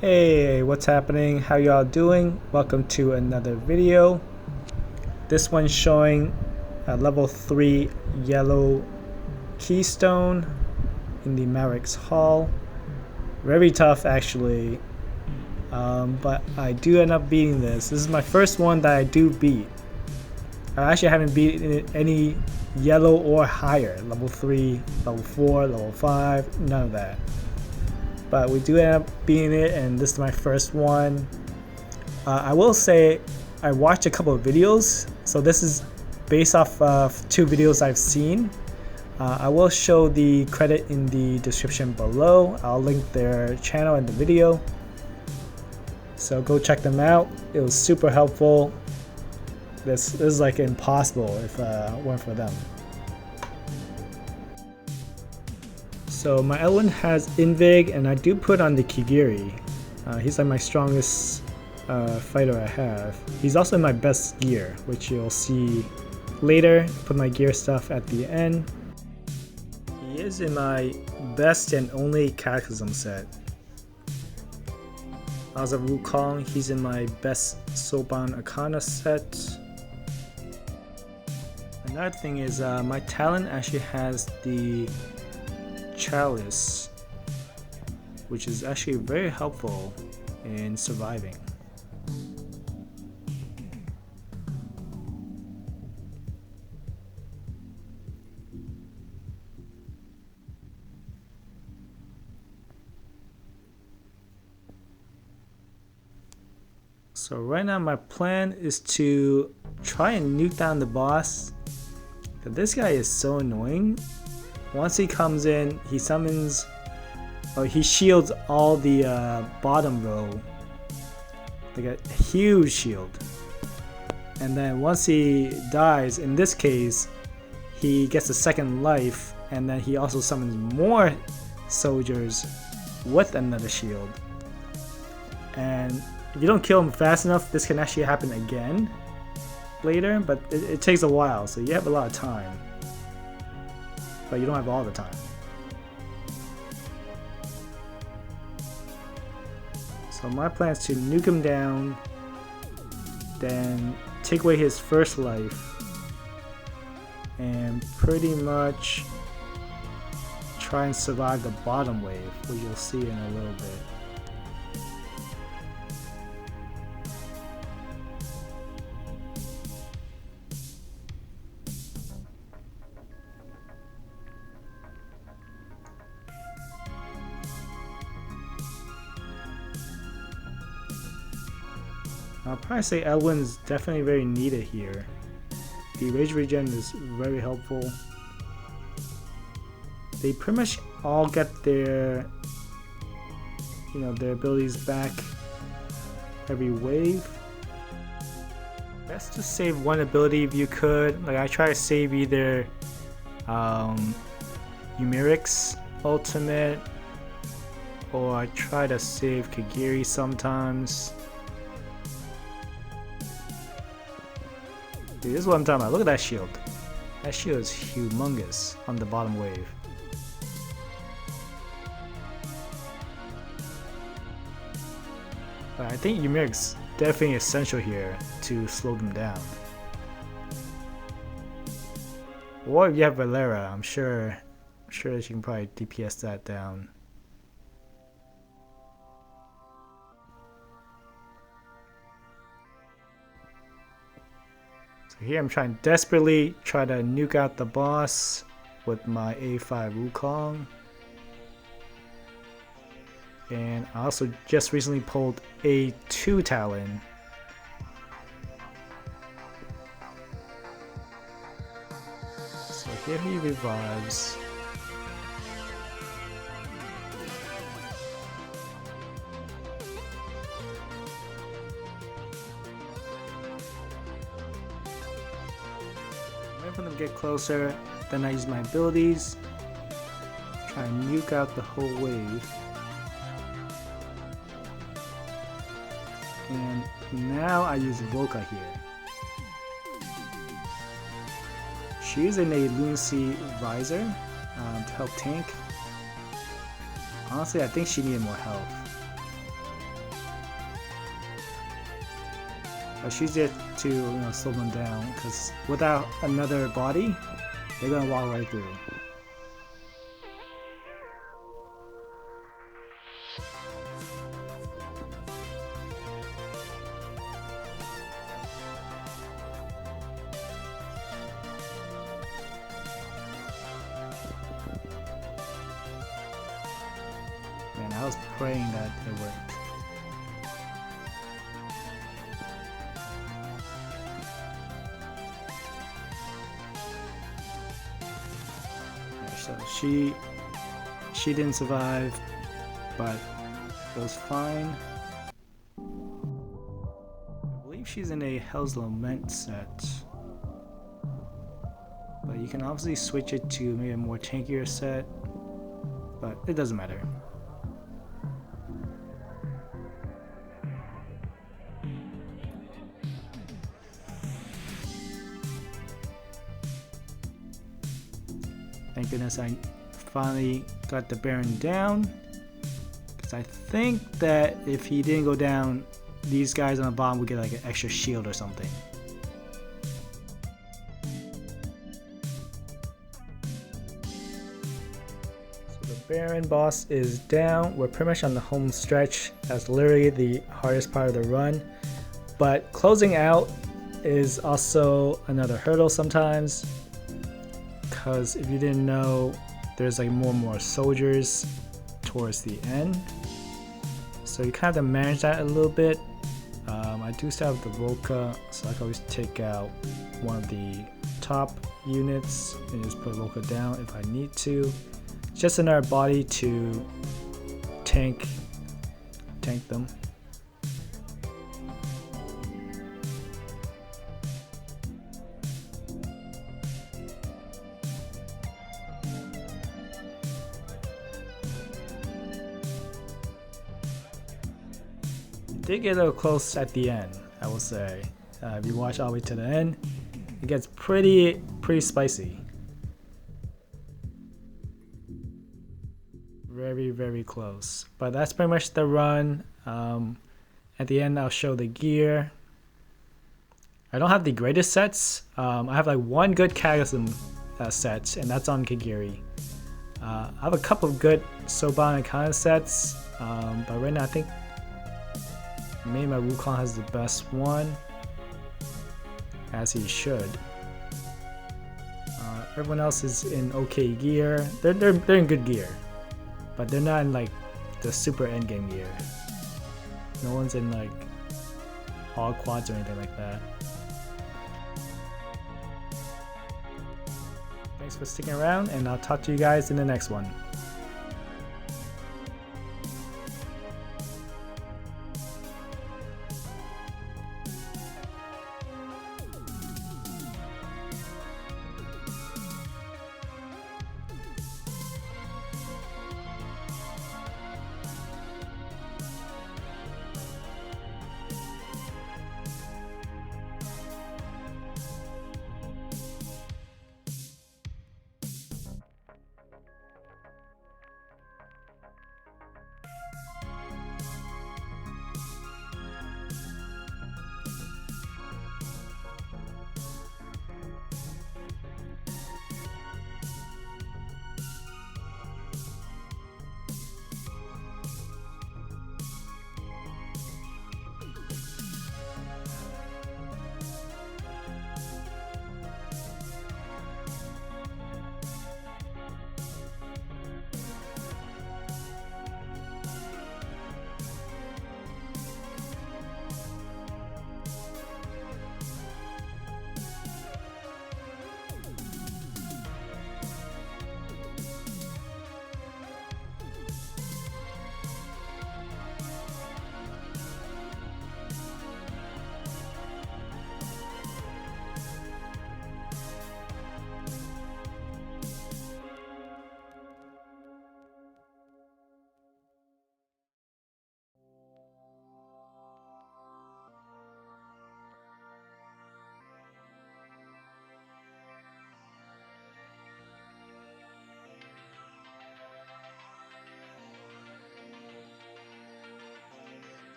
Hey, what's happening? How y'all doing? Welcome to another video. This one's showing a level 3 yellow keystone in the Malrik's Hall. Very tough actually, but I do end up beating this. This is my first one that I do beat. I actually haven't beaten any yellow or higher. Level 3, level 4, level 5, none of that. But we do end up beating it, and this is my first one. I will say I watched a couple of videos, so this is based off of 2 videos I've seen. I will show the credit in the description below. I'll link their channel in the video, so go check them out. It was super helpful. This is like impossible if it weren't for them. So my Elwyn has Invig, and I do put on the Kigiri. He's like my strongest fighter I have. He's also in my best gear, which you'll see later. Put my gear stuff at the end. He is in my best and only Cataclysm set. As of Wukong, he's in my best Soban Arcana set. Another thing is my Talin actually has the Chalice, which is actually very helpful in surviving. So right now my plan is to try and nuke down the boss. This guy is so annoying. Once he comes in, he summons, or he shields all the bottom row, like a huge shield. And then once he dies, in this case, he gets a second life, and then he also summons more soldiers with another shield. And if you don't kill him fast enough, this can actually happen again later, but it takes a while, so you have a lot of time. But you don't have all the time. So my plan is to nuke him down, then take away his first life, and pretty much try and survive the bottom wave, which you'll see in a little bit. I'll probably say Elwyn is definitely very needed here. The rage regen is very helpful. They pretty much all get their, their abilities back every wave. Best to save one ability if you could. Like I try to save either Umiric's ultimate, or I try to save Kigiri sometimes. Dude, this is what I'm talking about. Look at that shield. That shield is humongous on the bottom wave. But I think Umiric's definitely essential here to slow them down. Or if you have Valera, I'm sure that you can probably DPS that down. Here I'm trying desperately to nuke out the boss with my A5 Wukong. And I also just recently pulled A2 Talin. So here he revives. When them get closer, then I use my abilities, try and nuke out the whole wave. And now I use Volca here. She's in a Lunacy Visor to help tank. Honestly, I think she needed more health. She's there to slow them down, because without another body, they're gonna walk right through. Man, I was praying that it worked. So she didn't survive, but it was fine. I believe she's in a Hell's Lament set, but you can obviously switch it to maybe a more tankier set, but it doesn't matter. Thank goodness I finally got the Baron down, because I think that if he didn't go down, these guys on the bottom would get like an extra shield or something. So the Baron boss is down. We're pretty much on the home stretch. That's literally the hardest part of the run, but closing out is also another hurdle sometimes. Because if you didn't know, there's like more and more soldiers towards the end, so you kind of have to manage that a little bit. I do still have the Volca, so I can always take out one of the top units and just put Volca down if I need to. It's just another body to tank them. Did get a little close at the end, I will say. If you watch all the way to the end, it gets pretty spicy. Very close. But that's pretty much the run. At the end, I'll show the gear. I don't have the greatest sets. I have like one good Cataclysm set, and that's on Kagiri. I have a couple of good Soban and Kana sets, but right now I think maybe my Wukong has the best one, as he should. Everyone else is in okay gear. They're in good gear, but they're not in like the super endgame gear. No one's in like all quads or anything like that. Thanks for sticking around, and I'll talk to you guys in the next one.